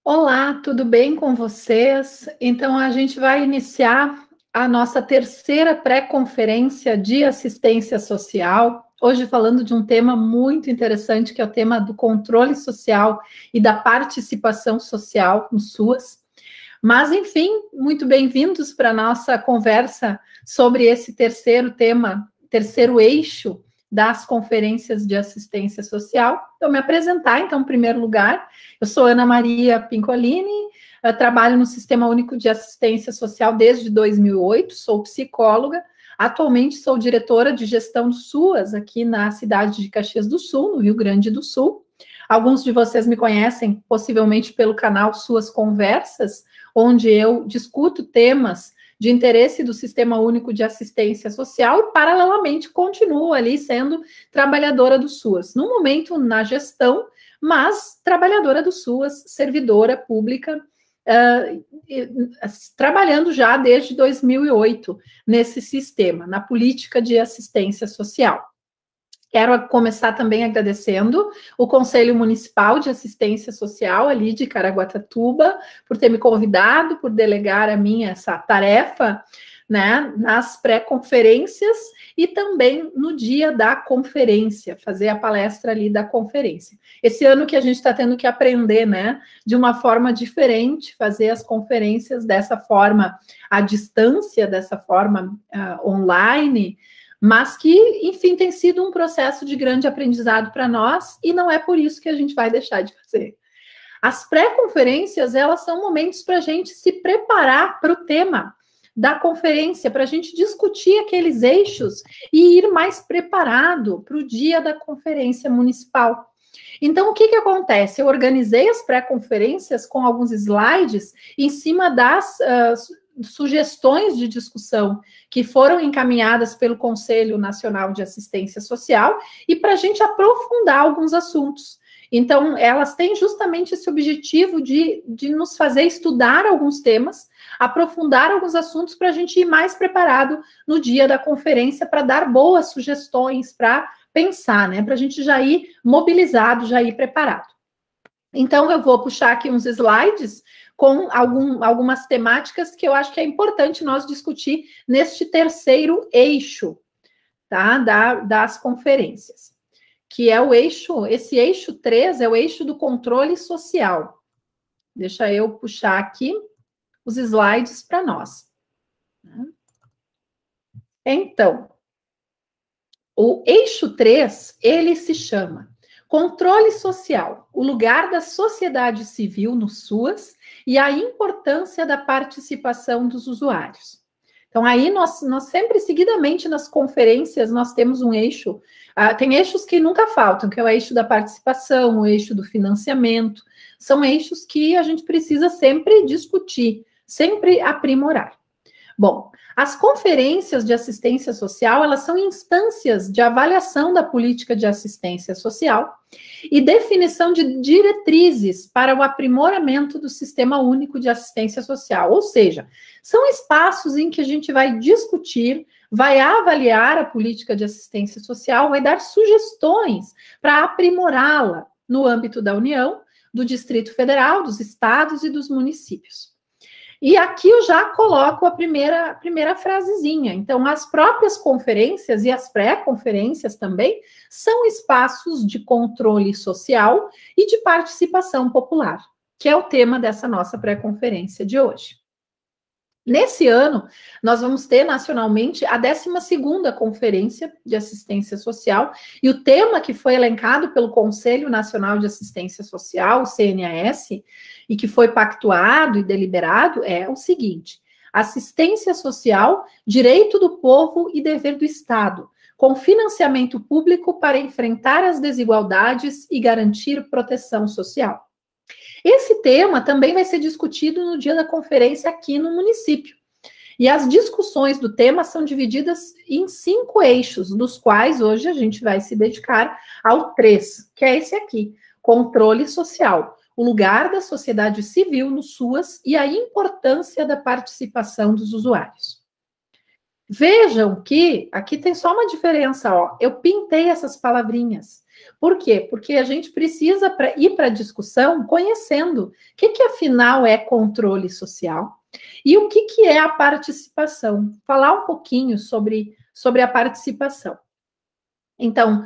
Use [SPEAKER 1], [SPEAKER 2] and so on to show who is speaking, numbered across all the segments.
[SPEAKER 1] Olá, tudo bem com vocês? Então, a gente vai iniciar a nossa terceira pré-conferência de assistência social. Hoje, falando de um tema muito interessante, que é o tema do controle social e da participação social no SUAS. Mas, enfim, muito bem-vindos para a nossa conversa sobre esse terceiro tema, terceiro eixo das conferências de assistência social. Então, me apresentar, então, em primeiro lugar, eu sou Ana Maria Pincolini, trabalho no Sistema Único de Assistência Social desde 2008, sou psicóloga, atualmente sou diretora de gestão do SUAS aqui na cidade de Caxias do Sul, no Rio Grande do Sul. Alguns de vocês me conhecem possivelmente pelo canal Suas Conversas, onde eu discuto temas de interesse do Sistema Único de Assistência Social e, paralelamente, continuo ali sendo trabalhadora do SUAS. No momento, na gestão, mas trabalhadora do SUAS, servidora pública, trabalhando já desde 2008 nesse sistema, na política de assistência social. Quero começar também agradecendo o Conselho Municipal de Assistência Social ali de Caraguatatuba por ter me convidado, por delegar a mim essa tarefa, né, nas pré-conferências e também no dia da conferência, fazer a palestra ali da conferência. Esse ano que a gente está tendo que aprender, né, de uma forma diferente, fazer as conferências dessa forma à distância, dessa forma online, mas que, enfim, tem sido um processo de grande aprendizado para nós e não é por isso que a gente vai deixar de fazer. As pré-conferências, elas são momentos para a gente se preparar para o tema da conferência, para a gente discutir aqueles eixos e ir mais preparado para o dia da conferência municipal. Então, o que acontece? Eu organizei as pré-conferências com alguns slides em cima das sugestões de discussão que foram encaminhadas pelo Conselho Nacional de Assistência Social e para a gente aprofundar alguns assuntos. Então, elas têm justamente esse objetivo de nos fazer estudar alguns temas, aprofundar alguns assuntos para a gente ir mais preparado no dia da conferência para dar boas sugestões, para pensar, né? Para a gente já ir mobilizado, já ir preparado. Então, eu vou puxar aqui uns slides com algumas temáticas que eu acho que é importante nós discutir neste terceiro eixo, tá? Das conferências, que é o eixo, esse eixo 3 é o eixo do controle social. Deixa eu puxar aqui os slides para nós. Então, o eixo 3, ele se chama Controle Social, o lugar da sociedade civil no SUAS e a importância da participação dos usuários. Então, aí nós sempre, seguidamente, nas conferências, nós temos um eixo, tem eixos que nunca faltam, que é o eixo da participação, o eixo do financiamento, são eixos que a gente precisa sempre discutir, sempre aprimorar. Bom, as conferências de assistência social, elas são instâncias de avaliação da política de assistência social e definição de diretrizes para o aprimoramento do Sistema Único de Assistência Social, ou seja, são espaços em que a gente vai discutir, vai avaliar a política de assistência social, vai dar sugestões para aprimorá-la no âmbito da União, do Distrito Federal, dos estados e dos municípios. E aqui eu já coloco a primeira frasezinha. Então, as próprias conferências e as pré-conferências também são espaços de controle social e de participação popular, que é o tema dessa nossa pré-conferência de hoje. Nesse ano, nós vamos ter nacionalmente a 12ª Conferência de Assistência Social, e o tema que foi elencado pelo Conselho Nacional de Assistência Social, o CNAS, e que foi pactuado e deliberado é o seguinte: assistência social, direito do povo e dever do Estado, com financiamento público para enfrentar as desigualdades e garantir proteção social. Esse tema também vai ser discutido no dia da conferência aqui no município. E as discussões do tema são divididas em 5 eixos, dos quais hoje a gente vai se dedicar ao 3, que é esse aqui: controle social, o lugar da sociedade civil no SUAS e a importância da participação dos usuários. Vejam que aqui tem só uma diferença, ó. Eu pintei essas palavrinhas, Por quê? Porque a gente precisa ir para a discussão conhecendo o que afinal é controle social e o que é a participação. Falar um pouquinho sobre a participação. Então,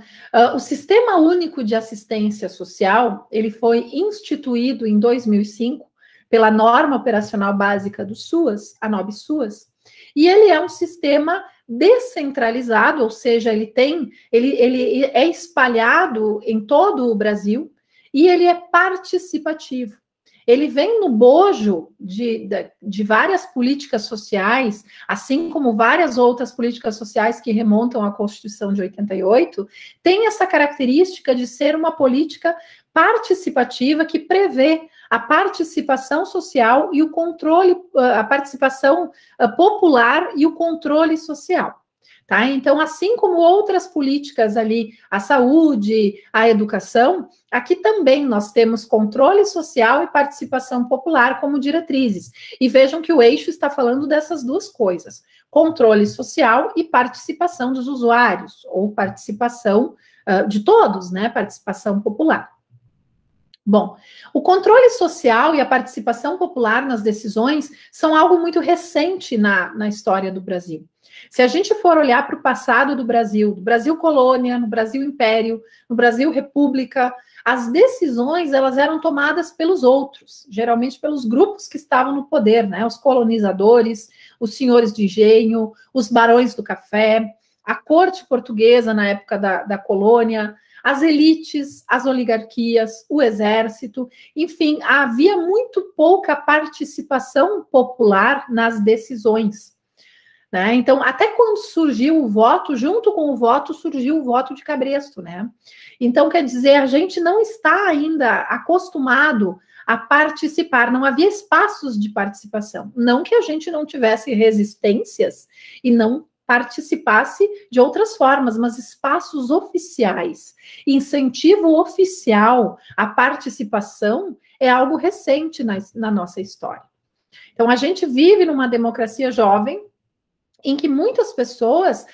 [SPEAKER 1] o Sistema Único de Assistência Social, ele foi instituído em 2005 pela Norma Operacional Básica do SUAS, a NOB-SUAS, e ele é um sistema descentralizado, ou seja, ele é espalhado em todo o Brasil e ele é participativo. Ele vem no bojo de várias políticas sociais, assim como várias outras políticas sociais que remontam à Constituição de 88, tem essa característica de ser uma política participativa que prevê a participação social e o controle, a participação popular e o controle social. Tá? Então, assim como outras políticas ali, a saúde, a educação, aqui também nós temos controle social e participação popular como diretrizes. E vejam que o eixo está falando dessas duas coisas, controle social e participação dos usuários, ou participação de todos, né? Participação popular. Bom, o controle social e a participação popular nas decisões são algo muito recente na história do Brasil. Se a gente for olhar para o passado do Brasil colônia, no Brasil império, no Brasil república, as decisões elas eram tomadas pelos outros, geralmente pelos grupos que estavam no poder, né? Os colonizadores, os senhores de engenho, os barões do café, a corte portuguesa na época da colônia, as elites, as oligarquias, o exército, enfim, havia muito pouca participação popular nas decisões. Né? Então, até quando surgiu o voto, junto com o voto, surgiu o voto de cabresto, né? Então, quer dizer, a gente não está ainda acostumado a participar, não havia espaços de participação. Não que a gente não tivesse resistências e não participasse de outras formas, mas espaços oficiais, incentivo oficial à participação é algo recente na nossa história. Então, a gente vive numa democracia jovem, em que muitas pessoas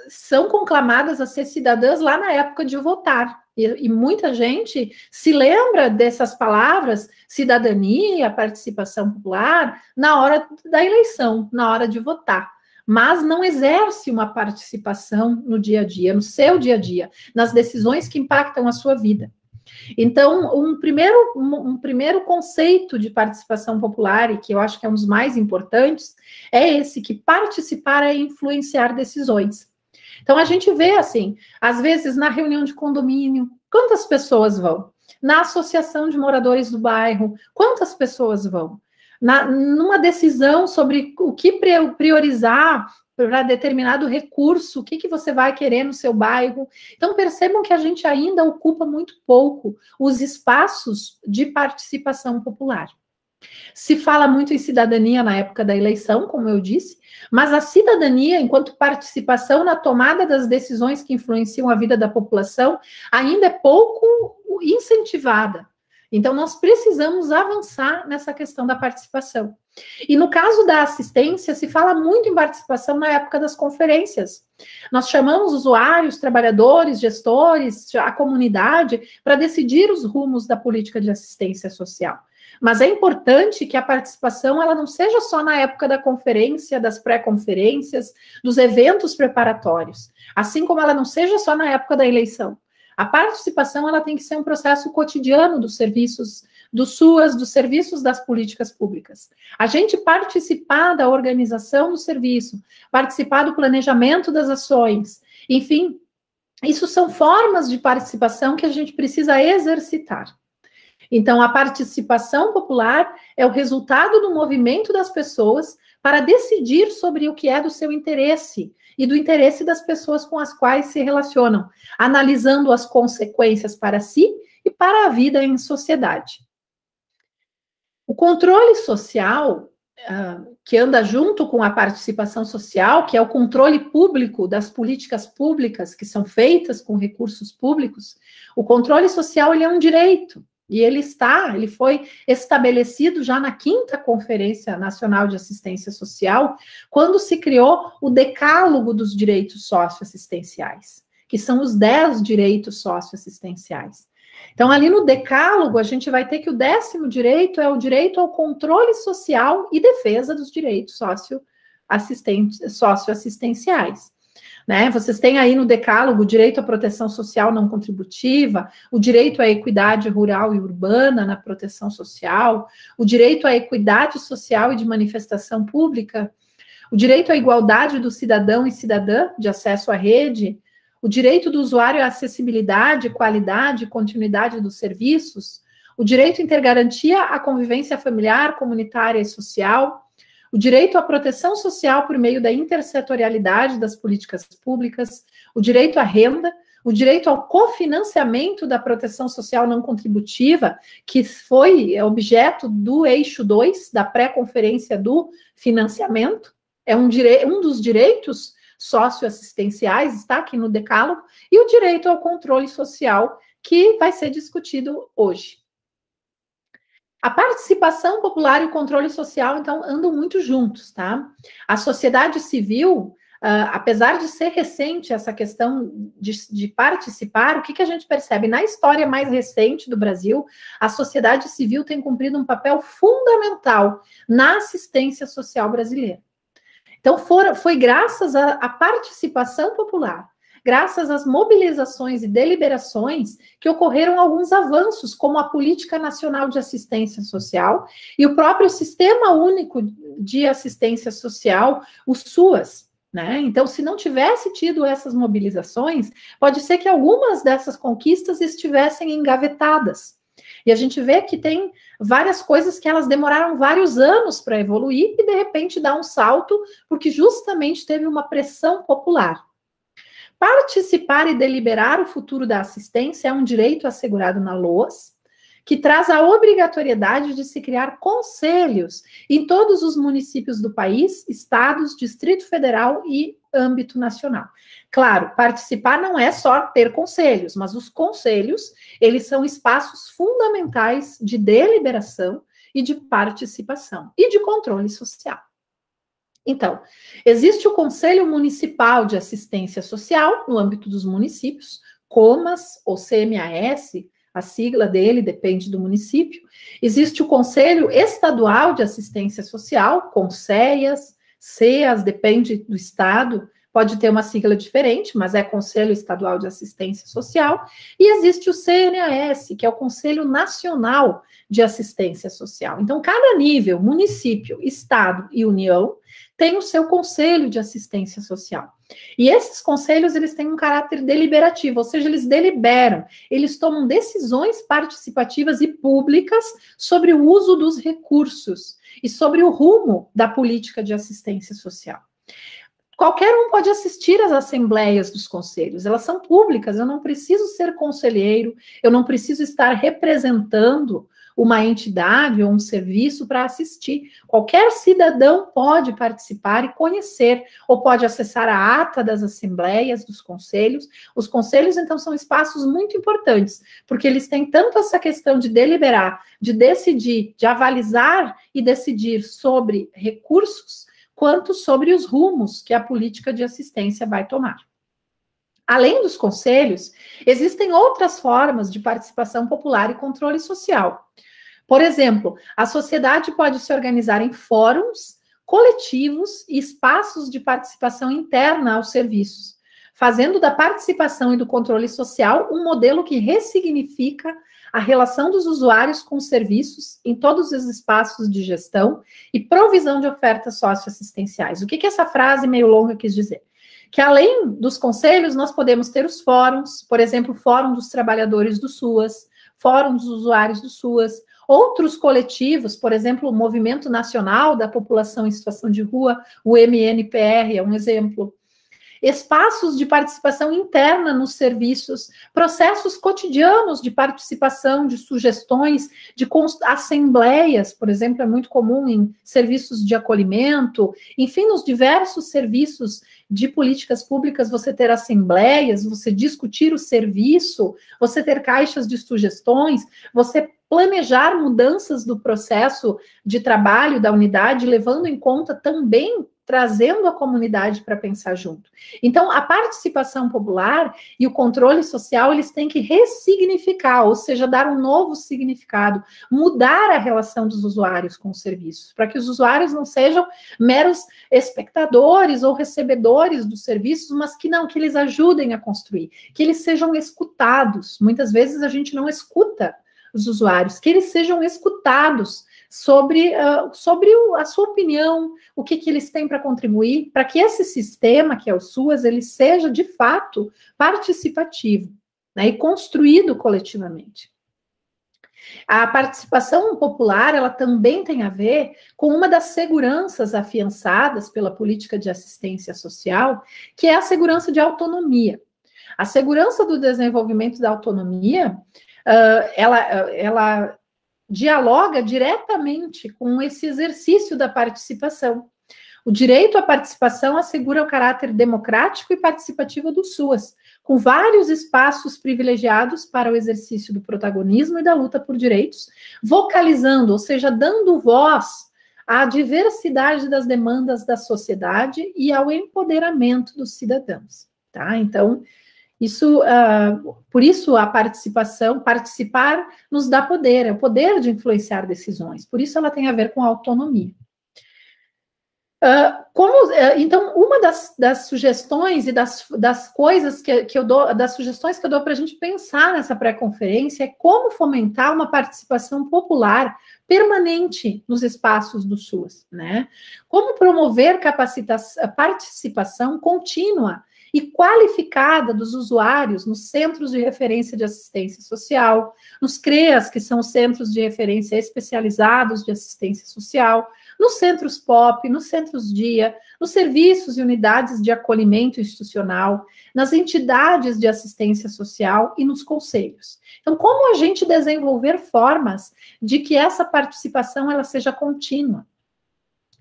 [SPEAKER 1] são conclamadas a ser cidadãs lá na época de votar. E muita gente se lembra dessas palavras, cidadania, participação popular, na hora da eleição, na hora de votar. Mas não exerce uma participação no dia a dia, no seu dia a dia, nas decisões que impactam a sua vida. Então, um primeiro conceito de participação popular, e que eu acho que é um dos mais importantes, é esse, que participar é influenciar decisões. Então, a gente vê assim, às vezes na reunião de condomínio, quantas pessoas vão? Na associação de moradores do bairro, quantas pessoas vão? Numa decisão sobre o que priorizar para determinado recurso, o que você vai querer no seu bairro. Então, percebam que a gente ainda ocupa muito pouco os espaços de participação popular. Se fala muito em cidadania na época da eleição, como eu disse, mas a cidadania, enquanto participação na tomada das decisões que influenciam a vida da população, ainda é pouco incentivada. Então, nós precisamos avançar nessa questão da participação. E no caso da assistência, se fala muito em participação na época das conferências. Nós chamamos usuários, trabalhadores, gestores, a comunidade, para decidir os rumos da política de assistência social. Mas é importante que a participação ela não seja só na época da conferência, das pré-conferências, dos eventos preparatórios, assim como ela não seja só na época da eleição. A participação ela tem que ser um processo cotidiano dos serviços do SUAS, dos serviços das políticas públicas. A gente participar da organização do serviço, participar do planejamento das ações, enfim, isso são formas de participação que a gente precisa exercitar. Então, a participação popular é o resultado do movimento das pessoas para decidir sobre o que é do seu interesse e do interesse das pessoas com as quais se relacionam, analisando as consequências para si e para a vida em sociedade. O controle social, que anda junto com a participação social, que é o controle público das políticas públicas que são feitas com recursos públicos, o controle social ele é um direito. E ele foi estabelecido já na 5ª Conferência Nacional de Assistência Social, quando se criou o Decálogo dos Direitos Socioassistenciais, que são os 10 direitos socioassistenciais. Então, ali no decálogo, a gente vai ter que o 10º direito é o direito ao controle social e defesa dos direitos socioassistenciais. Né? Vocês têm aí no decálogo o direito à proteção social não contributiva, o direito à equidade rural e urbana na proteção social, o direito à equidade social e de manifestação pública, o direito à igualdade do cidadão e cidadã de acesso à rede, o direito do usuário à acessibilidade, qualidade e continuidade dos serviços, o direito intergarantia à convivência familiar, comunitária e social, o direito à proteção social por meio da intersetorialidade das políticas públicas, o direito à renda, o direito ao cofinanciamento da proteção social não contributiva, que foi objeto do eixo 2 da pré-conferência do financiamento, é um dos direitos socioassistenciais, está aqui no decálogo, e o direito ao controle social, que vai ser discutido hoje. A participação popular e o controle social, então, andam muito juntos, tá? A sociedade civil, apesar de ser recente essa questão de participar, o que a gente percebe? Na história mais recente do Brasil, a sociedade civil tem cumprido um papel fundamental na assistência social brasileira. Então, foi graças à participação popular, graças às mobilizações e deliberações que ocorreram alguns avanços, como a Política Nacional de Assistência Social e o próprio Sistema Único de Assistência Social, o SUAS. Né? Então, se não tivesse tido essas mobilizações, pode ser que algumas dessas conquistas estivessem engavetadas. E a gente vê que tem várias coisas que elas demoraram vários anos para evoluir e, de repente, dá um salto, porque justamente teve uma pressão popular. Participar e deliberar o futuro da assistência é um direito assegurado na LOAS, que traz a obrigatoriedade de se criar conselhos em todos os municípios do país, estados, Distrito Federal e âmbito nacional. Claro, participar não é só ter conselhos, mas os conselhos, eles são espaços fundamentais de deliberação e de participação e de controle social. Então, existe o Conselho Municipal de Assistência Social, no âmbito dos municípios, COMAS ou CMAS, a sigla dele depende do município. Existe o Conselho Estadual de Assistência Social, CONSEAS, CEAS, depende do estado, pode ter uma sigla diferente, mas é Conselho Estadual de Assistência Social. E existe o CNAS, que é o Conselho Nacional de Assistência Social. Então, cada nível, município, estado e União, tem o seu Conselho de Assistência Social. E esses conselhos, eles têm um caráter deliberativo, ou seja, eles deliberam, eles tomam decisões participativas e públicas sobre o uso dos recursos e sobre o rumo da política de assistência social. Qualquer um pode assistir às assembleias dos conselhos, elas são públicas, eu não preciso ser conselheiro, eu não preciso estar representando uma entidade ou um serviço para assistir. Qualquer cidadão pode participar e conhecer, ou pode acessar a ata das assembleias, dos conselhos. Os conselhos, então, são espaços muito importantes, porque eles têm tanto essa questão de deliberar, de decidir, de avalizar e decidir sobre recursos, quanto sobre os rumos que a política de assistência vai tomar. Além dos conselhos, existem outras formas de participação popular e controle social. Por exemplo, a sociedade pode se organizar em fóruns, coletivos e espaços de participação interna aos serviços, fazendo da participação e do controle social um modelo que ressignifica a relação dos usuários com os serviços em todos os espaços de gestão e provisão de ofertas socioassistenciais. O que essa frase meio longa quis dizer? Que além dos conselhos, nós podemos ter os fóruns, por exemplo, o Fórum dos Trabalhadores do SUAS, Fórum dos Usuários do SUAS, outros coletivos, por exemplo, o Movimento Nacional da População em Situação de Rua, o MNPR, é um exemplo. Espaços de participação interna nos serviços, processos cotidianos de participação, de sugestões, de assembleias, por exemplo, é muito comum em serviços de acolhimento, enfim, nos diversos serviços de políticas públicas, você ter assembleias, você discutir o serviço, você ter caixas de sugestões, você planejar mudanças do processo de trabalho da unidade, levando em conta também trazendo a comunidade para pensar junto. Então, a participação popular e o controle social, eles têm que ressignificar, ou seja, dar um novo significado, mudar a relação dos usuários com os serviços, para que os usuários não sejam meros espectadores ou recebedores dos serviços, mas que eles ajudem a construir, que eles sejam escutados. Muitas vezes a gente não escuta os usuários, que eles sejam escutados sobre a sua opinião, o que eles têm para contribuir, para que esse sistema, que é o SUAS, ele seja, de fato, participativo, né, e construído coletivamente. A participação popular, ela também tem a ver com uma das seguranças afiançadas pela política de assistência social, que é a segurança de autonomia. A segurança do desenvolvimento da autonomia, ela dialoga diretamente com esse exercício da participação. O direito à participação assegura o caráter democrático e participativo do SUAS, com vários espaços privilegiados para o exercício do protagonismo e da luta por direitos, vocalizando, ou seja, dando voz à diversidade das demandas da sociedade e ao empoderamento dos cidadãos. Tá? Então, por isso a participar nos dá poder, é o poder de influenciar decisões, por isso ela tem a ver com a autonomia. Então, uma das sugestões e das coisas que eu dou, das sugestões que eu dou para a gente pensar nessa pré-conferência é como fomentar uma participação popular permanente nos espaços do SUAS, né? Como promover participação contínua e qualificada dos usuários nos centros de referência de assistência social, nos CREAS, que são os centros de referência especializados de assistência social, nos centros POP, nos centros DIA, nos serviços e unidades de acolhimento institucional, nas entidades de assistência social e nos conselhos. Então, como a gente desenvolver formas de que essa participação ela seja contínua?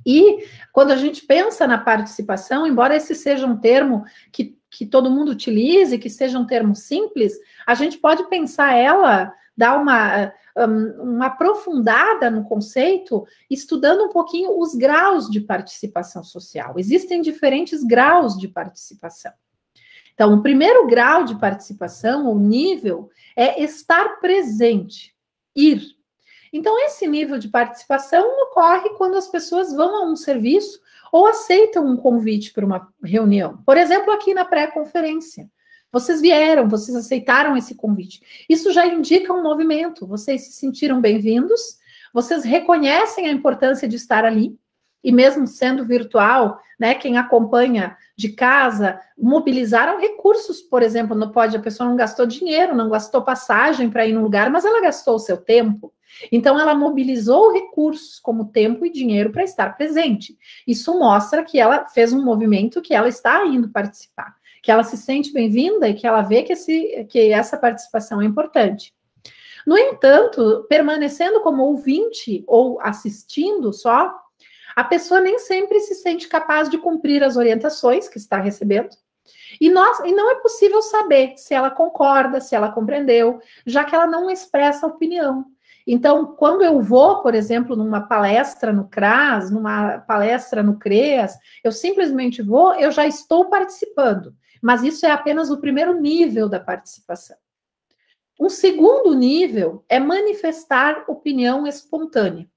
[SPEAKER 1] E quando a gente pensa na participação, embora esse seja um termo que todo mundo utilize, que seja um termo simples, a gente pode pensar ela, dar uma aprofundada no conceito, estudando um pouquinho os graus de participação social. Existem diferentes graus de participação. Então, o primeiro grau de participação, ou nível, é estar presente, ir. Então, esse nível de participação ocorre quando as pessoas vão a um serviço ou aceitam um convite para uma reunião. Por exemplo, aqui na pré-conferência. Vocês vieram, vocês aceitaram esse convite. Isso já indica um movimento. Vocês se sentiram bem-vindos, vocês reconhecem a importância de estar ali, e mesmo sendo virtual, né, quem acompanha de casa, mobilizaram recursos, por exemplo, a pessoa não gastou dinheiro, não gastou passagem para ir num lugar, mas ela gastou o seu tempo. Então, ela mobilizou recursos como tempo e dinheiro para estar presente. Isso mostra que ela fez um movimento, que ela está indo participar, que ela se sente bem-vinda e que ela vê que essa participação é importante. No entanto, permanecendo como ouvinte ou assistindo só, a pessoa nem sempre se sente capaz de cumprir as orientações que está recebendo. E não é possível saber se ela concorda, se ela compreendeu, já que ela não expressa opinião. Então, quando eu vou, por exemplo, numa palestra no CRAS, numa palestra no CREAS, eu simplesmente vou, eu já estou participando. Mas isso é apenas o primeiro nível da participação. Um segundo nível é manifestar opinião espontânea.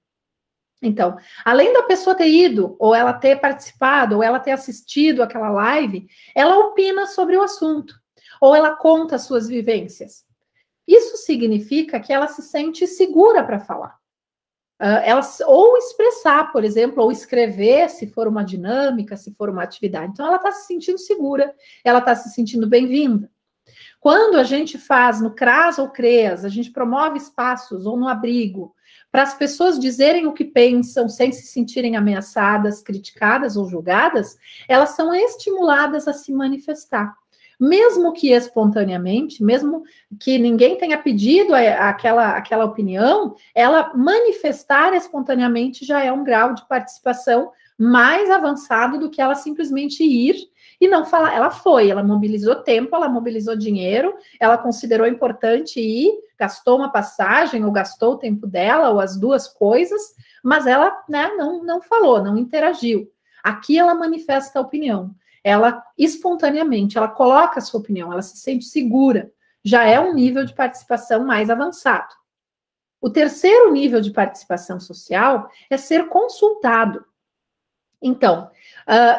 [SPEAKER 1] Então, além da pessoa ter ido, ou ela ter participado, ou ela ter assistido aquela live, ela opina sobre o assunto, ou ela conta suas vivências. Isso significa que ela se sente segura para falar. Ou expressar, por exemplo, ou escrever, se for uma dinâmica, se for uma atividade. Então, ela está se sentindo segura, ela está se sentindo bem-vinda. Quando a gente faz no CRAS ou CREAS, a gente promove espaços, ou no abrigo, para as pessoas dizerem o que pensam, sem se sentirem ameaçadas, criticadas ou julgadas, elas são estimuladas a se manifestar. Mesmo que espontaneamente, mesmo que ninguém tenha pedido aquela opinião, ela manifestar espontaneamente já é um grau de participação mais avançado do que ela simplesmente ir e não falar. Ela mobilizou tempo, ela mobilizou dinheiro, ela considerou importante ir, gastou uma passagem, ou gastou o tempo dela, ou as duas coisas, mas ela, né, não falou, não interagiu. Aqui ela manifesta a opinião. Ela, espontaneamente, ela coloca a sua opinião, ela se sente segura. Já é um nível de participação mais avançado. O terceiro nível de participação social é ser consultado. Então,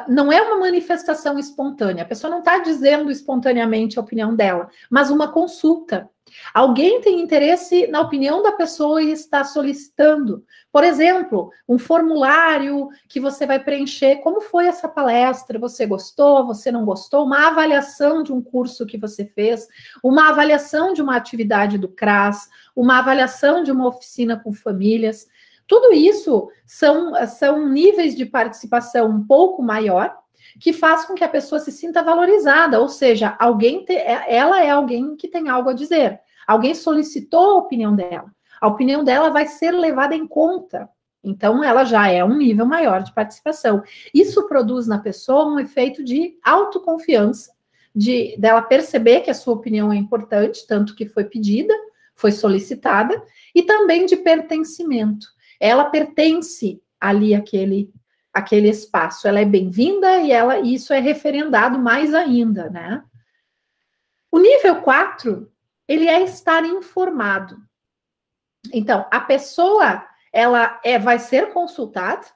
[SPEAKER 1] não é uma manifestação espontânea, a pessoa não está dizendo espontaneamente a opinião dela, mas uma consulta. Alguém tem interesse na opinião da pessoa e está solicitando. Por exemplo, um formulário que você vai preencher. Como foi essa palestra? Você gostou? Você não gostou? Uma avaliação de um curso que você fez, uma avaliação de uma atividade do CRAS, uma avaliação de uma oficina com famílias. Tudo isso são níveis de participação um pouco maior, que faz com que a pessoa se sinta valorizada, ou seja, ela é alguém que tem algo a dizer. Alguém solicitou a opinião dela. A opinião dela vai ser levada em conta. Então, ela já é um nível maior de participação. Isso produz na pessoa um efeito de autoconfiança, dela perceber que a sua opinião é importante, tanto que foi pedida, foi solicitada, e também de pertencimento. Ela pertence ali àquele espaço. Ela é bem-vinda e isso é referendado mais ainda, né? O nível 4, ele é estar informado. Então, a pessoa, ela vai ser consultada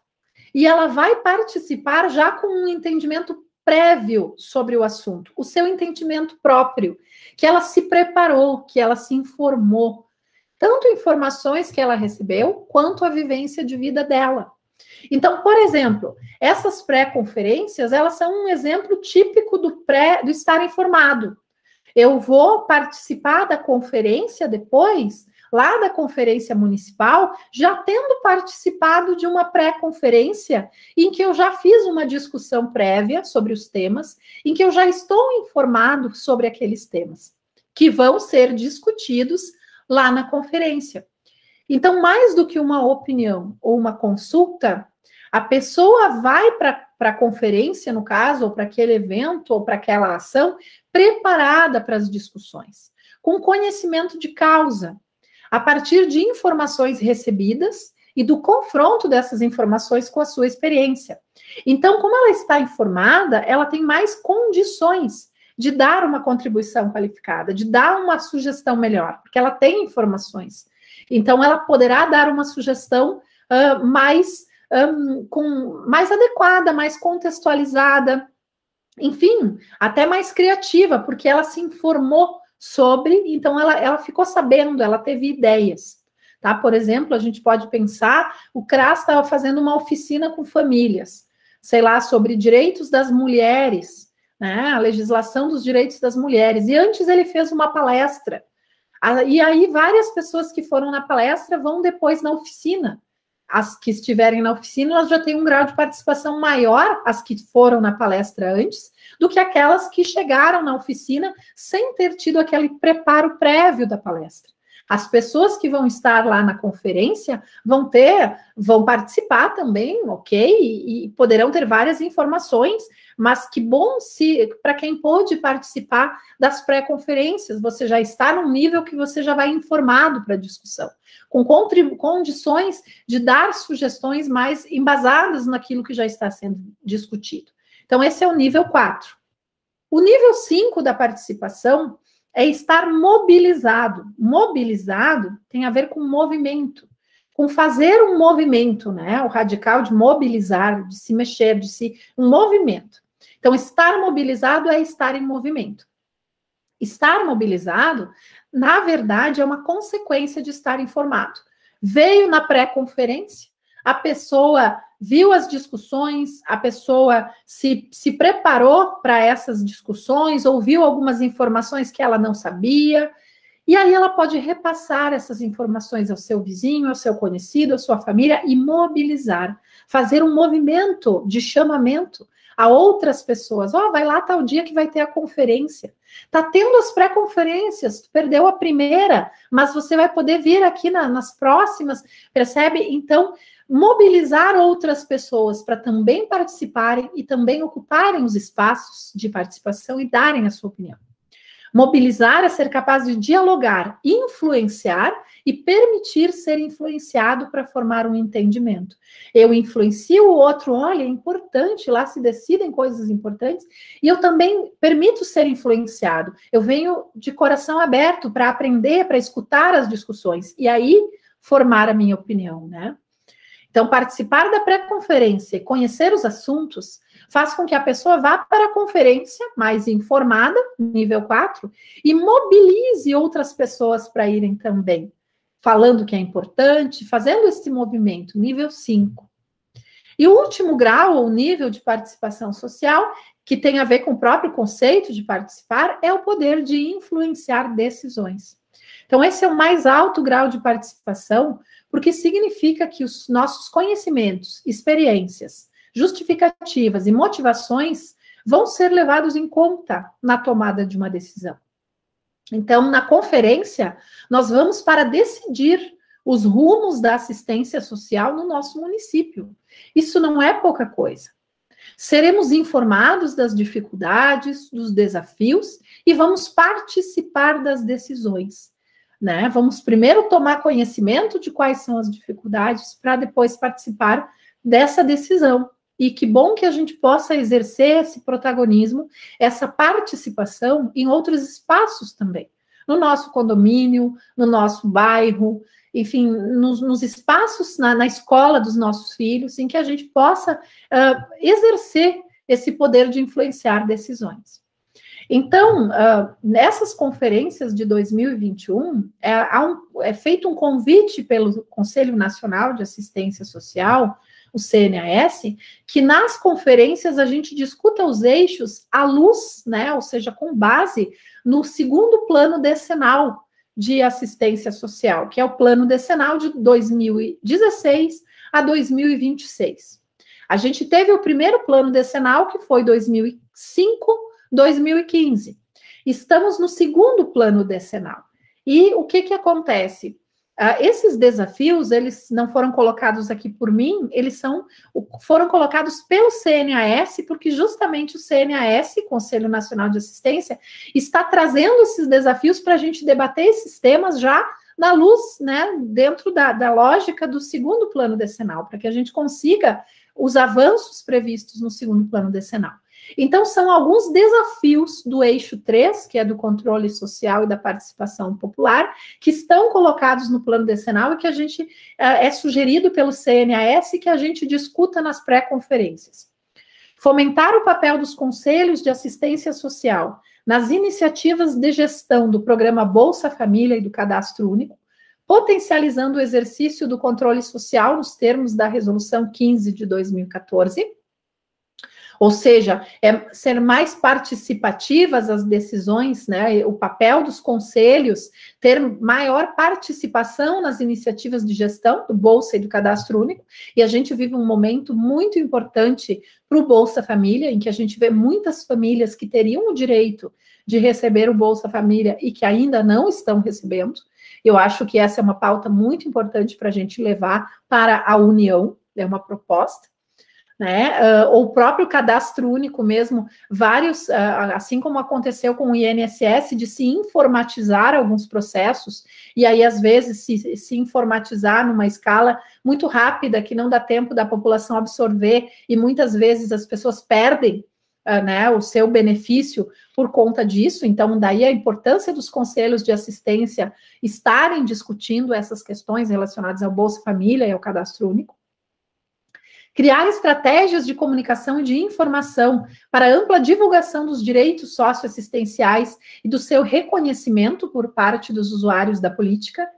[SPEAKER 1] e ela vai participar já com um entendimento prévio sobre o assunto, o seu entendimento próprio, que ela se preparou, que ela se informou, tanto informações que ela recebeu, quanto a vivência de vida dela. Então, por exemplo, essas pré-conferências, elas são um exemplo típico do estar informado. Eu vou participar da conferência depois, lá da conferência municipal, já tendo participado de uma pré-conferência em que eu já fiz uma discussão prévia sobre os temas, em que eu já estou informado sobre aqueles temas, que vão ser discutidos lá na conferência. Então, mais do que uma opinião ou uma consulta, a pessoa vai para a conferência, no caso, ou para aquele evento, ou para aquela ação, preparada para as discussões, com conhecimento de causa, a partir de informações recebidas e do confronto dessas informações com a sua experiência. Então, como ela está informada, ela tem mais condições de dar uma contribuição qualificada, de dar uma sugestão melhor, porque ela tem informações. Então, ela poderá dar uma sugestão mais adequada, mais contextualizada, enfim, até mais criativa, porque ela se informou sobre, então ela ficou sabendo, ela teve ideias. Tá? Por exemplo, a gente pode pensar, o CRAS estava fazendo uma oficina com famílias, sei lá, sobre direitos das mulheres, né? A legislação dos direitos das mulheres, e antes ele fez uma palestra. E aí, várias pessoas que foram na palestra vão depois na oficina. As que estiverem na oficina, elas já têm um grau de participação maior, as que foram na palestra antes, do que aquelas que chegaram na oficina sem ter tido aquele preparo prévio da palestra. As pessoas que vão estar lá na conferência vão participar também, ok? E poderão ter várias informações, mas que bom para quem pôde participar das pré-conferências, você já está num nível que você já vai informado para a discussão, com condições de dar sugestões mais embasadas naquilo que já está sendo discutido. Então, esse é o nível 4. O nível 5 da participação é estar mobilizado. Mobilizado tem a ver com movimento, com fazer um movimento, né? O radical de mobilizar, de se mexer, um movimento. Então, estar mobilizado é estar em movimento. Estar mobilizado, na verdade, é uma consequência de estar informado. Veio na pré-conferência, a pessoa viu as discussões, a pessoa se preparou para essas discussões, ouviu algumas informações que ela não sabia, e aí ela pode repassar essas informações ao seu vizinho, ao seu conhecido, à sua família e mobilizar, fazer um movimento de chamamento a outras pessoas. Vai lá tal dia que vai ter a conferência. Tá tendo as pré-conferências, tu perdeu a primeira, mas você vai poder vir aqui nas próximas, percebe? Então, mobilizar outras pessoas para também participarem e também ocuparem os espaços de participação e darem a sua opinião. Mobilizar é ser capaz de dialogar, influenciar e permitir ser influenciado para formar um entendimento. Eu influencio o outro, olha, é importante, lá se decidem coisas importantes, e eu também permito ser influenciado. Eu venho de coração aberto para aprender, para escutar as discussões, e aí formar a minha opinião, né? Então, participar da pré-conferência e conhecer os assuntos faz com que a pessoa vá para a conferência mais informada, nível 4, e mobilize outras pessoas para irem também, falando que é importante, fazendo esse movimento, nível 5. E o último grau, ou nível de participação social, que tem a ver com o próprio conceito de participar, é o poder de influenciar decisões. Então, esse é o mais alto grau de participação, porque significa que os nossos conhecimentos, experiências, justificativas e motivações vão ser levados em conta na tomada de uma decisão. Então, na conferência, nós vamos para decidir os rumos da assistência social no nosso município. Isso não é pouca coisa. Seremos informados das dificuldades, dos desafios e vamos participar das decisões, né? Vamos primeiro tomar conhecimento de quais são as dificuldades para depois participar dessa decisão. E que bom que a gente possa exercer esse protagonismo, essa participação em outros espaços também. No nosso condomínio, no nosso bairro, enfim, nos espaços, na escola dos nossos filhos, em que a gente possa exercer esse poder de influenciar decisões. Então, nessas conferências de 2021, é feito um convite pelo Conselho Nacional de Assistência Social, o CNAS, que nas conferências a gente discuta os eixos à luz, né, ou seja, com base no segundo plano decenal de assistência social, que é o plano decenal de 2016 a 2026. A gente teve o primeiro plano decenal, que foi 2005-2015. Estamos no segundo plano decenal. E o que acontece? Esses desafios, eles não foram colocados aqui por mim, eles foram colocados pelo CNAS, porque justamente o CNAS, Conselho Nacional de Assistência, está trazendo esses desafios para a gente debater esses temas já na luz, né, dentro da lógica do segundo plano decenal, para que a gente consiga os avanços previstos no segundo plano decenal. Então, são alguns desafios do eixo 3, que é do controle social e da participação popular, que estão colocados no plano decenal e que a gente é sugerido pelo CNAS e que a gente discuta nas pré-conferências. Fomentar o papel dos conselhos de assistência social nas iniciativas de gestão do programa Bolsa Família e do Cadastro Único, potencializando o exercício do controle social nos termos da Resolução 15 de 2014, ou seja, ser mais participativas as decisões, né, o papel dos conselhos, ter maior participação nas iniciativas de gestão do Bolsa e do Cadastro Único, e a gente vive um momento muito importante para o Bolsa Família, em que a gente vê muitas famílias que teriam o direito de receber o Bolsa Família e que ainda não estão recebendo. Eu acho que essa é uma pauta muito importante para a gente levar para a União, é uma proposta. Né? Ou o próprio cadastro único mesmo, vários, assim como aconteceu com o INSS, de se informatizar alguns processos, e aí às vezes se informatizar numa escala muito rápida, que não dá tempo da população absorver, e muitas vezes as pessoas perdem né, o seu benefício por conta disso. Então daí a importância dos conselhos de assistência estarem discutindo essas questões relacionadas ao Bolsa Família e ao cadastro único. Criar estratégias de comunicação e de informação para ampla divulgação dos direitos socioassistenciais e do seu reconhecimento por parte dos usuários da política.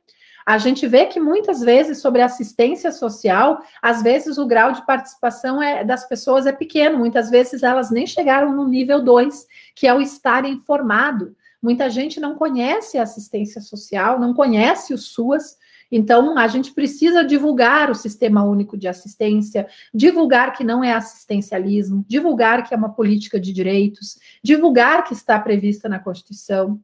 [SPEAKER 1] A gente vê que muitas vezes sobre assistência social, às vezes o grau de participação das pessoas é pequeno, muitas vezes elas nem chegaram no nível 2, que é o estar informado. Muita gente não conhece a assistência social, não conhece o SUAS. Então, a gente precisa divulgar o Sistema Único de Assistência, divulgar que não é assistencialismo, divulgar que é uma política de direitos, divulgar que está prevista na Constituição.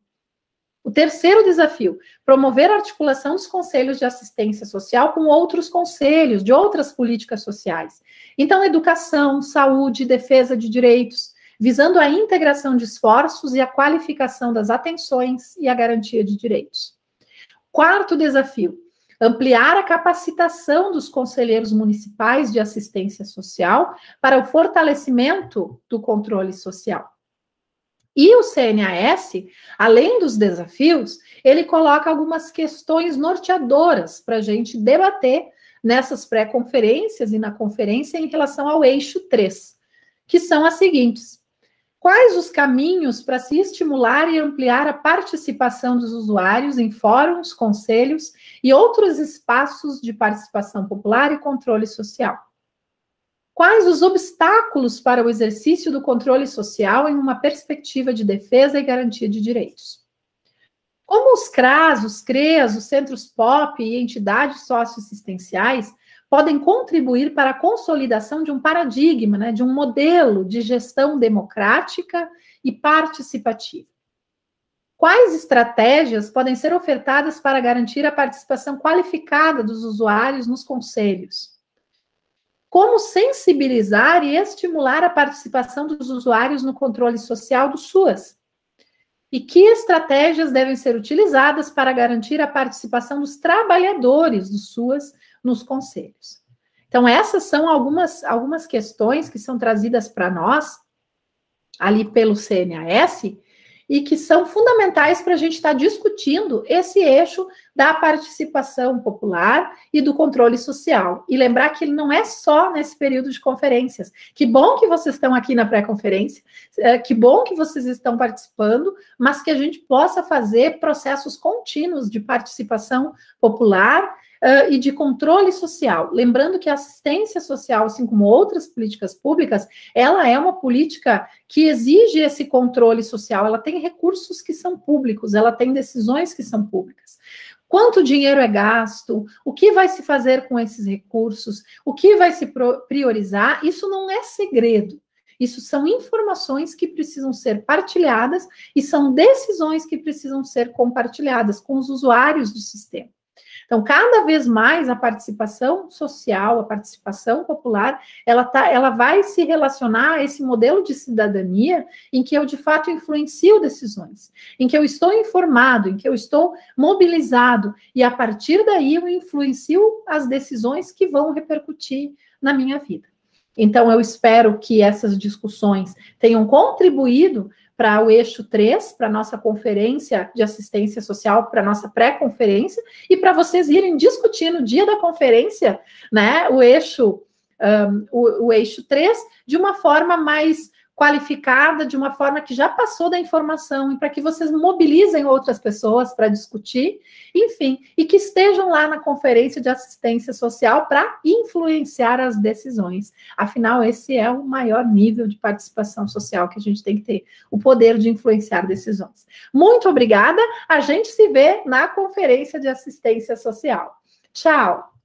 [SPEAKER 1] O terceiro desafio, promover a articulação dos conselhos de assistência social com outros conselhos, de outras políticas sociais. Então, educação, saúde, defesa de direitos, visando a integração de esforços e a qualificação das atenções e a garantia de direitos. Quarto desafio, ampliar a capacitação dos conselheiros municipais de assistência social para o fortalecimento do controle social. E o CNAS, além dos desafios, ele coloca algumas questões norteadoras para a gente debater nessas pré-conferências e na conferência em relação ao eixo 3, que são as seguintes. Quais os caminhos para se estimular e ampliar a participação dos usuários em fóruns, conselhos e outros espaços de participação popular e controle social? Quais os obstáculos para o exercício do controle social em uma perspectiva de defesa e garantia de direitos? Como os CRAS, os CREAS, os centros POP e entidades socioassistenciais podem contribuir para a consolidação de um paradigma, né, de um modelo de gestão democrática e participativa? Quais estratégias podem ser ofertadas para garantir a participação qualificada dos usuários nos conselhos? Como sensibilizar e estimular a participação dos usuários no controle social do SUAS? E que estratégias devem ser utilizadas para garantir a participação dos trabalhadores do SUAS nos conselhos? Então, essas são algumas questões que são trazidas para nós, ali pelo CNAS, e que são fundamentais para a gente estar discutindo esse eixo da participação popular e do controle social. E lembrar que ele não é só nesse período de conferências. Que bom que vocês estão aqui na pré-conferência, que bom que vocês estão participando, mas que a gente possa fazer processos contínuos de participação popular e de controle social. Lembrando que a assistência social, assim como outras políticas públicas, ela é uma política que exige esse controle social, ela tem recursos que são públicos, ela tem decisões que são públicas. Quanto dinheiro é gasto, o que vai se fazer com esses recursos, o que vai se priorizar, isso não é segredo. Isso são informações que precisam ser partilhadas e são decisões que precisam ser compartilhadas com os usuários do sistema. Então, cada vez mais a participação social, a participação popular, ela vai se relacionar a esse modelo de cidadania em que eu, de fato, influencio decisões, em que eu estou informado, em que eu estou mobilizado, e a partir daí eu influencio as decisões que vão repercutir na minha vida. Então, eu espero que essas discussões tenham contribuído para o eixo 3, para a nossa conferência de assistência social, para a nossa pré-conferência, e para vocês irem discutir no dia da conferência, né, o eixo 3, de uma forma mais qualificada, de uma forma que já passou da informação, e para que vocês mobilizem outras pessoas para discutir, enfim, e que estejam lá na conferência de assistência social para influenciar as decisões. Afinal, esse é o maior nível de participação social que a gente tem que ter, o poder de influenciar decisões. Muito obrigada, a gente se vê na conferência de assistência social. Tchau!